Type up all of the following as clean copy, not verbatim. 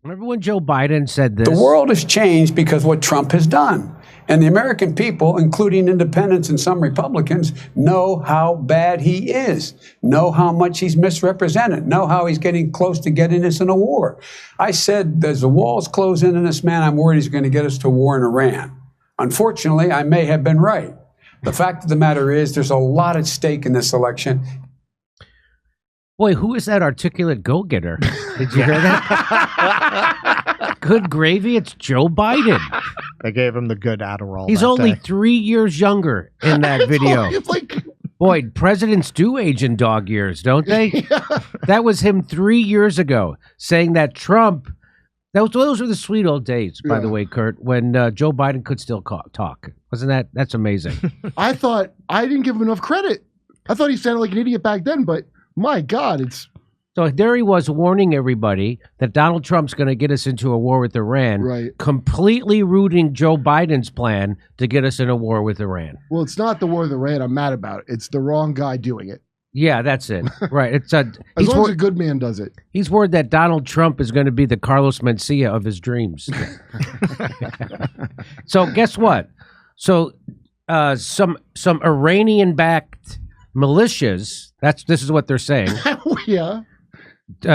Remember when Joe Biden said this? The world has changed because what Trump has done. And the American people, including independents and some Republicans, know how bad he is, know how much he's misrepresented, know how he's getting close to getting us in a war. I said, as the walls close in on this man, I'm worried he's going to get us to war in Iran. Unfortunately, I may have been right. The fact of the matter is there's a lot at stake in this election. Boy, who is that articulate go-getter? Did you hear that? Good gravy, it's Joe Biden. They gave him the good Adderall. He's only 3 years younger in that video. Boy, presidents do age in dog years, don't they? Yeah. That was him 3 years ago saying that Trump... Those were the sweet old days, by the way, Kurt, when Joe Biden could still talk. Wasn't that? That's amazing. I thought I didn't give him enough credit. I thought he sounded like an idiot back then, but my God, it's... So there he was warning everybody that Donald Trump's going to get us into a war with Iran, right? Completely rooting Joe Biden's plan to get us in a war with Iran. Well, it's not the war with Iran I'm mad about. It's the wrong guy doing it. Yeah, that's it. Right. It's as long as a good man does it. He's worried that Donald Trump is going to be the Carlos Mencia of his dreams. So guess what? So some Iranian-backed militias, this is what they're saying. Yeah.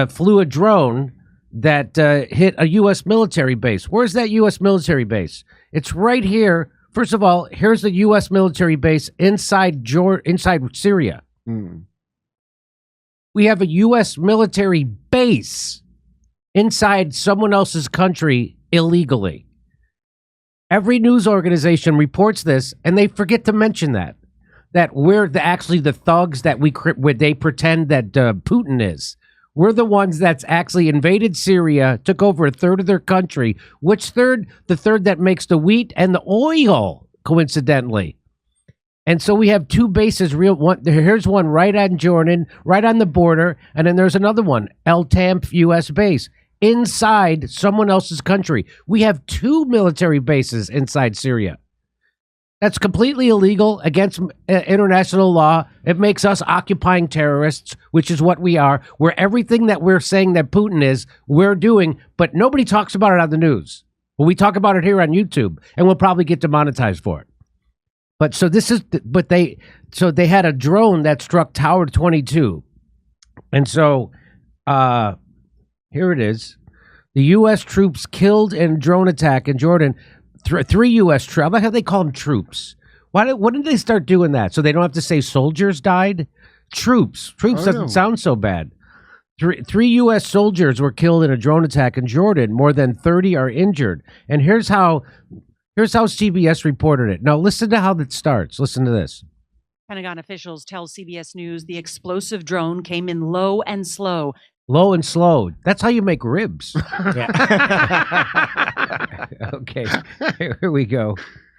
Flew a drone that hit a U.S. military base. Where's that U.S. military base? It's right here. First of all, here's the U.S. military base inside Syria. We have a U.S. military base inside someone else's country illegally. Every news organization reports this, and they forget to mention that we're actually the thugs that they pretend that Putin is. We're the ones that's actually invaded Syria, took over a third of their country. Which third? The third that makes the wheat and the oil, coincidentally. And so we have two bases. Here's one right on Jordan, right on the border, and then there's another one, El Tamp U.S. base, inside someone else's country. We have two military bases inside Syria. That's completely illegal, against international law. It makes us occupying terrorists, which is what we are. We're everything that we're saying that Putin is, we're doing, but nobody talks about it on the news. Well, we talk about it here on YouTube, and we'll probably get demonetized for it. But they had a drone that struck Tower 22. And so here it is. The U.S. troops killed in a drone attack in Jordan. Three U.S. troops. I like how they call them troops. When did they start doing that? So they don't have to say soldiers died? Troops. Troops doesn't sound so bad. Three U.S. soldiers were killed in a drone attack in Jordan. More than 30 are injured. And here's how CBS reported it. Now, listen to how that starts. Listen to this. Pentagon officials tell CBS News the explosive drone came in low and slow. Low and slow. That's how you make ribs. Okay, here we go.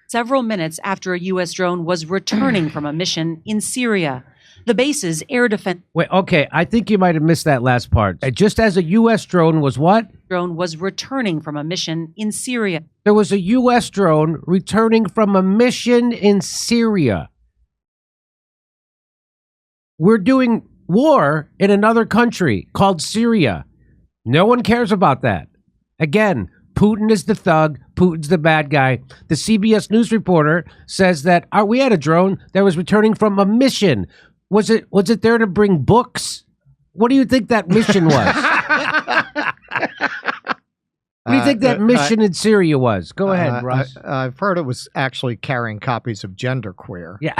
Several minutes after a U.S. drone was returning from a mission in Syria. The base's air defense... Wait, okay, I think you might have missed that last part. Just as a U.S. drone was what? Drone was returning from a mission in Syria. There was a U.S. drone returning from a mission in Syria. We're doing war in another country called Syria. No one cares about that. Again, Putin is the thug. Putin's the bad guy. The CBS News reporter says that we had a drone that was returning from a mission. Was it there to bring books? What do you think that mission was? What do you think that mission in Syria was? Go ahead, Russ. I've heard it was actually carrying copies of Genderqueer. Yeah.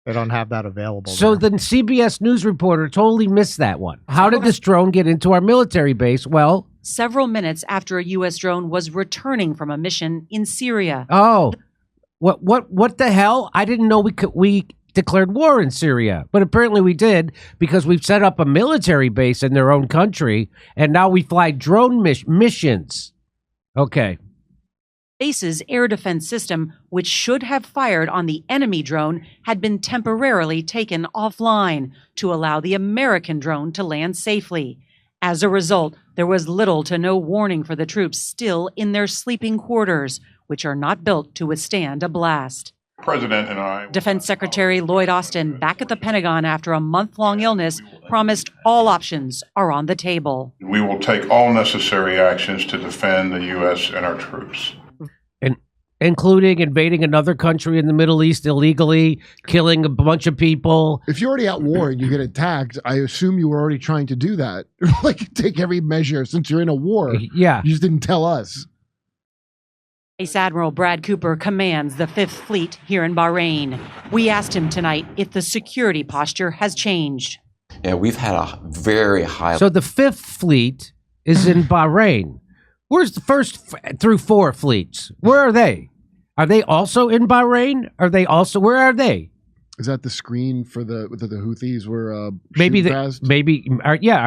They don't have that available. So the CBS News reporter totally missed that one. How did this drone get into our military base? Well, several minutes after a U.S. drone was returning from a mission in Syria. Oh, what the hell? I didn't know we declared war in Syria, but apparently we did, because we've set up a military base in their own country, and now we fly drone missions. Okay. Base's air defense system, which should have fired on the enemy drone, had been temporarily taken offline to allow the American drone to land safely. As a result, there was little to no warning for the troops still in their sleeping quarters, which are not built to withstand a blast. President and I. Defense Secretary Lloyd Austin, back at the Pentagon after a month-long illness, promised all options are on the table. We will take all necessary actions to defend the U.S. and our troops. Including invading another country in the Middle East illegally, killing a bunch of people. If you're already at war and you get attacked, I assume you were already trying to do that. Like, take every measure since you're in a war. Yeah. You just didn't tell us. Vice Admiral Brad Cooper commands the Fifth Fleet here in Bahrain. We asked him tonight if the security posture has changed. Yeah, we've had a very high... So the Fifth Fleet is in Bahrain. Where's the first through 4 fleets? Where are they? Are they also in Bahrain? Where are they? Is that the screen for the Houthis were maybe are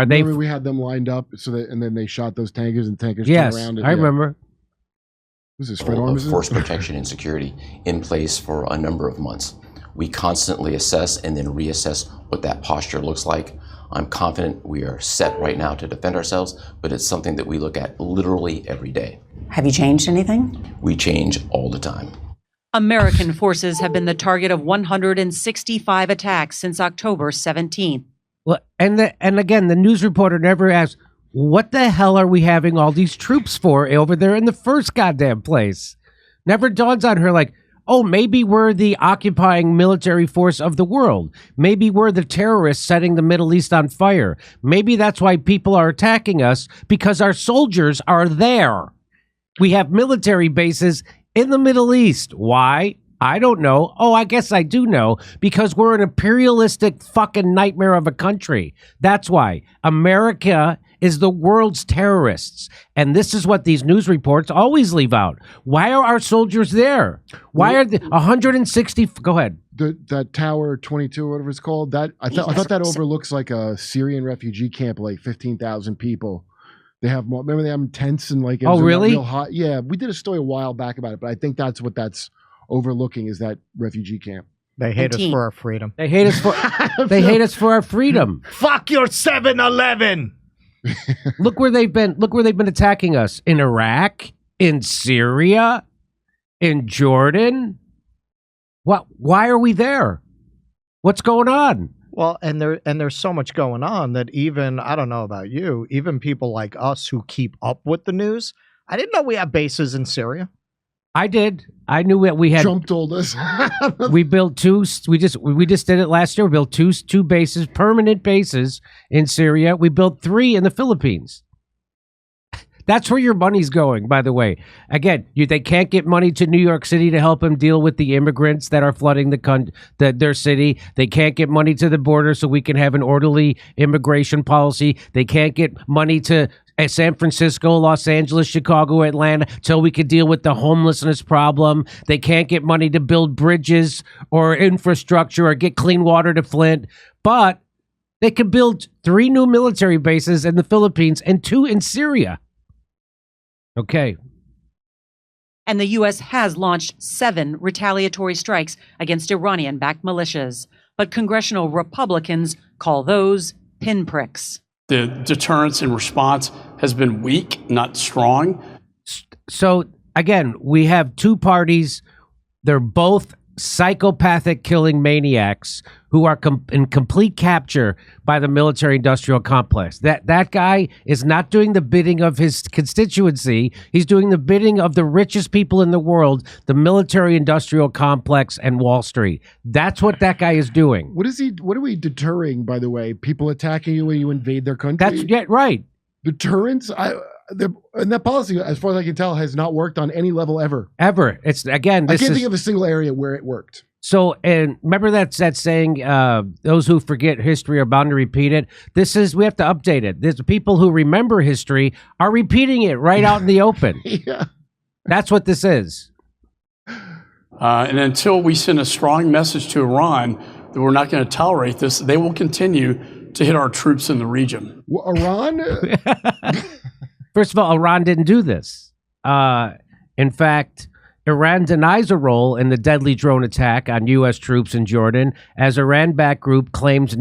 they? Remember we had them lined up and then they shot those tankers and tankers yes, turned around. And, I remember. Was this force protection and security in place for a number of months. We constantly assess and then reassess what that posture looks like. I'm confident we are set right now to defend ourselves, but it's something that we look at literally every day. Have you changed anything? We change all the time. American forces have been the target of 165 attacks since October 17th. Well, and again, the news reporter never asks, what the hell are we having all these troops for over there in the first goddamn place? Never dawns on her like, oh, maybe we're the occupying military force of the world. Maybe we're the terrorists setting the Middle East on fire. Maybe that's why people are attacking us, because our soldiers are there. We have military bases in the Middle East. Why? I don't know. Oh, I guess I do know. Because we're an imperialistic fucking nightmare of a country. That's why. America is the world's terrorists. And this is what these news reports always leave out. Why are our soldiers there? Why are the 160? Go ahead. That Tower 22, whatever it's called, I thought that overlooks like a Syrian refugee camp, like 15,000 people. They have more. Remember, they have tents and like. Oh, really? Real hot. Yeah, we did a story a while back about it, but I think that's what that's overlooking is that refugee camp. They hate us for our freedom. They hate us for. They hate us for our freedom. Fuck your 7-Eleven. Look where they've been. Look where they've been attacking us: in Iraq, in Syria, in Jordan. What? Why are we there? What's going on? Well, and there's so much going on that even, I don't know about you, even people like us who keep up with the news, I didn't know we have bases in Syria. I did. I knew that we had. Trump told us. We built 2. We just did it last year. We built two bases, permanent bases in Syria. We built 3 in the Philippines. That's where your money's going, by the way. Again, they can't get money to New York City to help them deal with the immigrants that are flooding their city. They can't get money to the border so we can have an orderly immigration policy. They can't get money to San Francisco, Los Angeles, Chicago, Atlanta till we can deal with the homelessness problem. They can't get money to build bridges or infrastructure or get clean water to Flint. But they can build 3 new military bases in the Philippines and 2 in Syria. Okay. And the U.S. has launched 7 retaliatory strikes against Iranian-backed militias. But congressional Republicans call those pinpricks. The deterrence and response has been weak, not strong. So, again, we have 2 parties. They're both psychopathic killing maniacs who are in complete capture by the military-industrial complex. That guy is not doing the bidding of his constituency. He's doing the bidding of the richest people in the world, the military-industrial complex and Wall Street. That's what that guy is doing. What are we deterring, by the way? People attacking you when you invade their country? That's right. Deterrence? And that policy, as far as I can tell, has not worked on any level ever. Ever. It's again. I can't think of a single area where it worked. So, and remember that saying, those who forget history are bound to repeat it. We have to update it. There's people who remember history are repeating it right out in the open. Yeah. That's what this is. And until we send a strong message to Iran that we're not going to tolerate this, they will continue to hit our troops in the region. Well, Iran? First of all, Iran didn't do this. In fact, Iran denies a role in the deadly drone attack on U.S. troops in Jordan, as Iran-backed group claims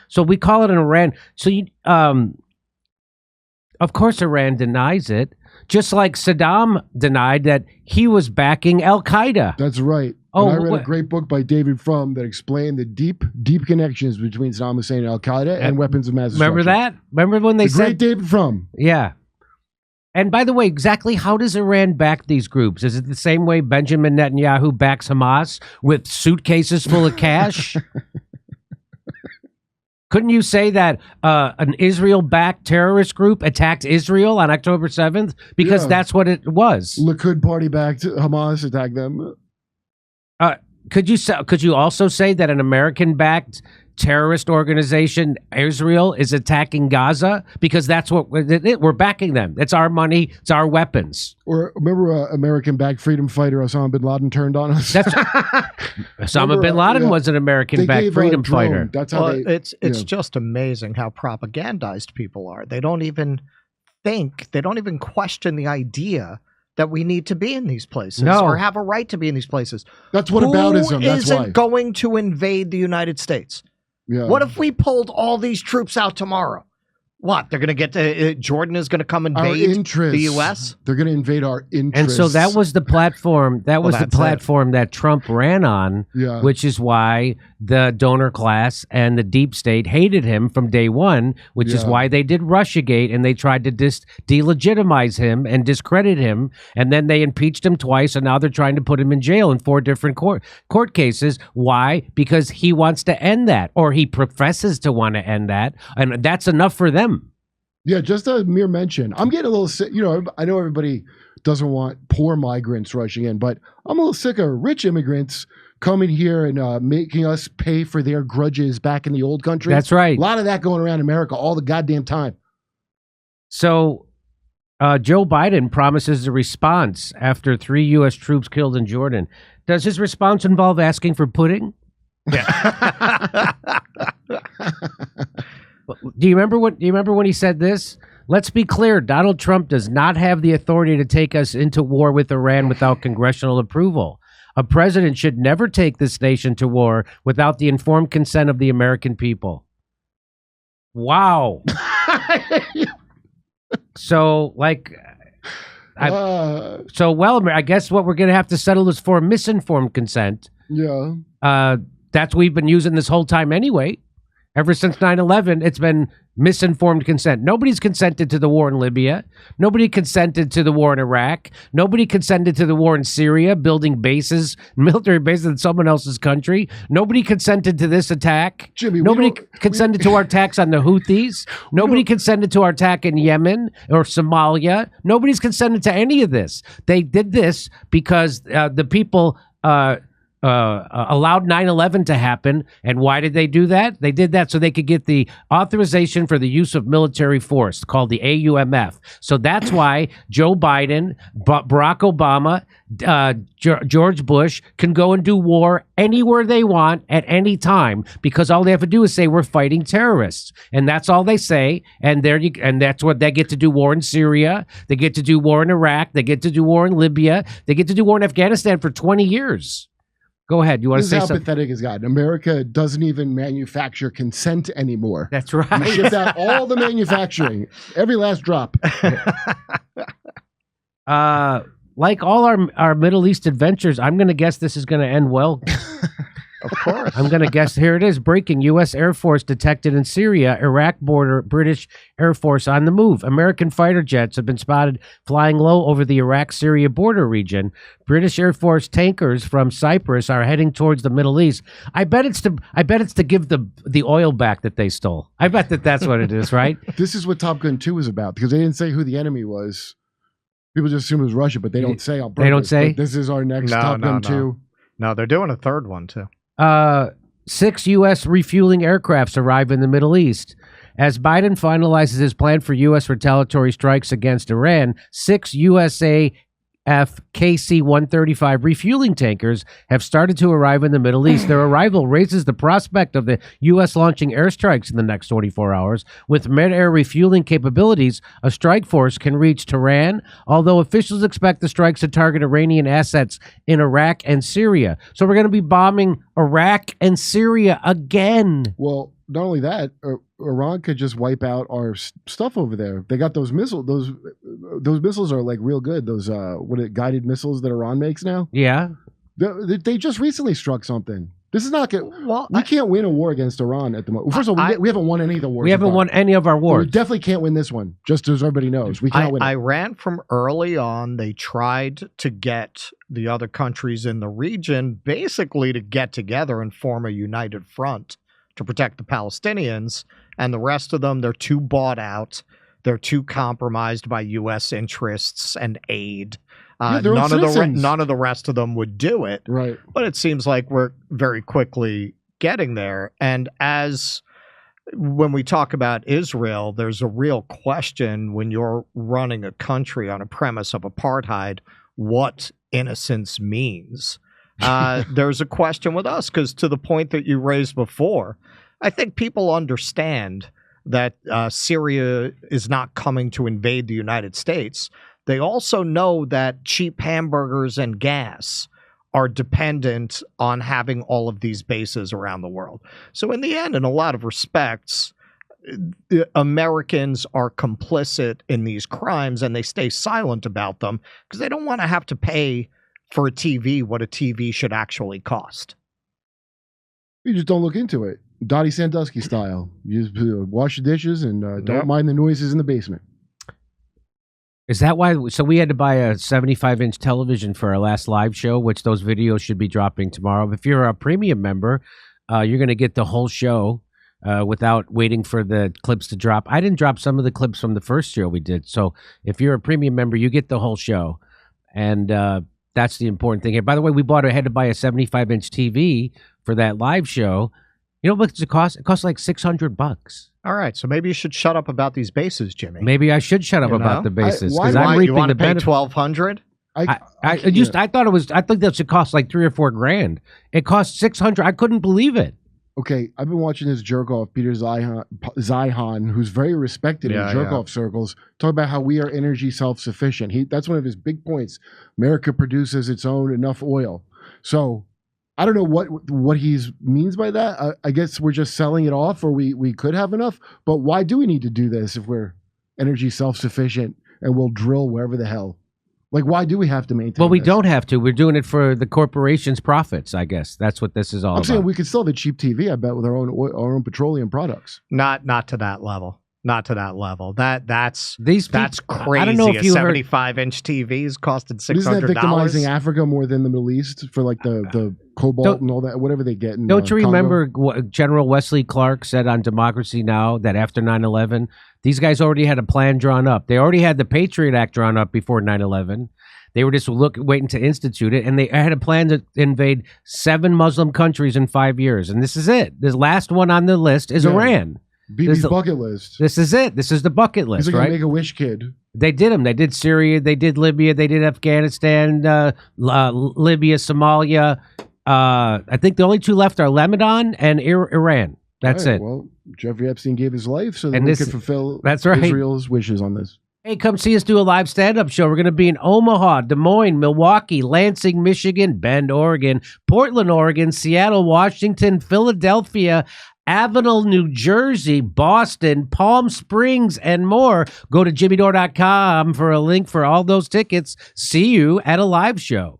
So we call it an Iran. So, of course, Iran denies it, just like Saddam denied that he was backing Al-Qaeda. That's right. And I read a great book by David Frum that explained the deep connections between Saddam Hussein and Al Qaeda and weapons of mass destruction. Remember that? Remember when they said great David Frum? Yeah. And by the way, exactly how does Iran back these groups? Is it the same way Benjamin Netanyahu backs Hamas with suitcases full of cash? Couldn't you say that an Israel-backed terrorist group attacked Israel on October 7th? Because that's what it was. Likud party-backed Hamas attacked them. Could you also say that an American-backed terrorist organization, Israel, is attacking Gaza? Because that's what we're backing them. It's our money. It's our weapons. Or remember American-backed freedom fighter Osama bin Laden turned on us? Osama bin Laden was an American-backed freedom fighter. That's how it's just amazing how propagandized people are. They don't even think, they don't even question the idea that we need to be in these places or have a right to be in these places. That's what aboutism. Who isn't going to invade the United States? Yeah. What if we pulled all these troops out tomorrow? What? They're going to get Jordan is going to come invade the U.S.? They're going to invade our interests. And so that was the platform. That was the platform that Trump ran on, which is why the donor class and the deep state hated him from day one, which is why they did Russiagate and they tried to delegitimize him and discredit him. And then they impeached him twice. And now they're trying to put him in jail in 4 different court cases. Why? Because he wants to end that, or he professes to want to end that. And that's enough for them. Yeah, just a mere mention. I'm getting a little sick. You know, I know everybody doesn't want poor migrants rushing in, but I'm a little sick of rich immigrants coming here and making us pay for their grudges back in the old country. That's right. A lot of that going around America all the goddamn time. So Joe Biden promises a response after 3 U.S. troops killed in Jordan. Does his response involve asking for pudding? Yeah. Do you remember when he said this? Let's be clear. Donald Trump does not have the authority to take us into war with Iran without congressional approval. A president should never take this nation to war without the informed consent of the American people. Wow. So, I guess what we're going to have to settle is for misinformed consent. Yeah. That's what we've been using this whole time anyway. Ever since 9/11, it's been misinformed consent. Nobody's consented to the war in Libya. Nobody consented to the war in Iraq. Nobody consented to the war in Syria, building bases, military bases in someone else's country. Nobody consented to this attack. Jimmy, nobody consented to our attacks on the Houthis. Nobody consented to our attack in Yemen or Somalia. Nobody's consented to any of this. They did this because the people allowed 9/11 to happen. And why did they do that? They did that so they could get the authorization for the use of military force called the AUMF. So that's why Joe Biden, Barack Obama, George Bush can go and do war anywhere they want at any time, because all they have to do is say we're fighting terrorists, and that's all they say. And and that's what they get to do: war in Syria, they get to do war in Iraq, they get to do war in Libya, they get to do war in Afghanistan for 20 years. Go ahead. You want to say something? This is how pathetic it's gotten. America doesn't even manufacture consent anymore. That's right. We shipped out all the manufacturing, every last drop. Like all our Middle East adventures, I'm going to guess this is going to end well. Of course. I'm going to guess. Here it is. Breaking. U.S. Air Force detected in Syria, Iraq border, British Air Force on the move. American fighter jets have been spotted flying low over the Iraq-Syria border region. British Air Force tankers from Cyprus are heading towards the Middle East. I bet it's to give the oil back that they stole. I bet that's what it is, right? This is what Top Gun 2 was about, because they didn't say who the enemy was. People just assume it was Russia, but they don't say on purpose. They don't say? This is our next Top Gun 2. No, they're doing a third one, too. 6 U.S. refueling aircrafts arrive in the Middle East. As Biden finalizes his plan for U.S. retaliatory strikes against Iran, 6 USAF KC-135 refueling tankers have started to arrive in the Middle East. Their arrival raises the prospect of the U.S. launching airstrikes in the next 24 hours. With mid-air refueling capabilities, a strike force can reach Tehran, although officials expect the strikes to target Iranian assets in Iraq and Syria. So we're going to be bombing Iraq and Syria again. Well, not only that, Iran could just wipe out our stuff over there. They got those missiles. Those missiles are like real good. Those guided missiles that Iran makes now. Yeah. They just recently struck something. This is not good. Well, we can't win a war against Iran at the moment. First of all, we haven't won any of the wars. We haven't won any of our wars. We definitely can't win this one, just as everybody knows. We cannot win it. Iran, from early on, they tried to get the other countries in the region basically to get together and form a united front to protect the Palestinians. And the rest of them, they're too bought out. They're too compromised by U.S. interests and aid. None of the rest of them would do it. Right. But it seems like we're very quickly getting there. And when we talk about Israel, there's a real question when you're running a country on a premise of apartheid, what innocence means. There's a question with us, because to the point that you raised before, I think people understand that Syria is not coming to invade the United States. They also know that cheap hamburgers and gas are dependent on having all of these bases around the world. So in the end, in a lot of respects, the Americans are complicit in these crimes, and they stay silent about them because they don't want to have to pay for a TV what a TV should actually cost. You just don't look into it. Dottie Sandusky style. You just wash the dishes and don't mind the noises in the basement. Is that why? So we had to buy a 75-inch television for our last live show, which those videos should be dropping tomorrow. If you're a premium member, you're going to get the whole show without waiting for the clips to drop. I didn't drop some of the clips from the first show we did. So if you're a premium member, you get the whole show. And that's the important thing here. By the way, we had to buy a 75-inch TV for that live show. You know what does it cost? It costs like $600. All right, so maybe you should shut up about these bases, Jimmy. Maybe I should shut up about the bases, because I'm you reaping want the to pay benefit. $1,200? I thought that should cost like $3 or $4 grand. It cost $600. I couldn't believe it. Okay, I've been watching this jerk off, Peter Zeihan, who's very respected in jerk off circles, talk about how we are energy self-sufficient. That's one of his big points. America produces its own enough oil. So I don't know what he means by that. I guess we're just selling it off, or we could have enough. But why do we need to do this if we're energy self-sufficient and we'll drill wherever the hell? Like, why do we have to maintain Well, we this? don't have to. We're doing it for the corporation's profits, I guess. That's what this is all about. I'm saying we could still have a cheap TV, I bet, with our own petroleum products. Not to that level. Not to that level. That's crazy. I don't know if you 75-inch TVs costed $600. Isn't that victimizing Africa more than the Middle East for like the cobalt and all that, whatever they get in Don't you Congo? remember what General Wesley Clark said on Democracy Now! That after 9/11, these guys already had a plan drawn up. They already had the Patriot Act drawn up before 9/11. They were just waiting to institute it, and they had a plan to invade 7 Muslim countries in 5 years. And this is it. The last one on the list is Iran. BB's bucket list. This is it. This is the bucket list, He's like right? a Make-A-Wish kid. They did them. They did Syria. They did Libya. They did Afghanistan, Libya, Somalia. I think the only 2 left are Lebanon and Iran. That's it. Well, Jeffrey Epstein gave his life so that we could fulfill Israel's wishes on this. Hey, come see us do a live stand-up show. We're going to be in Omaha, Des Moines, Milwaukee, Lansing, Michigan, Bend, Oregon, Portland, Oregon, Seattle, Washington, Philadelphia, Avenel, New Jersey, Boston, Palm Springs, and more. Go to jimmydore.com for a link for all those tickets. See you at a live show.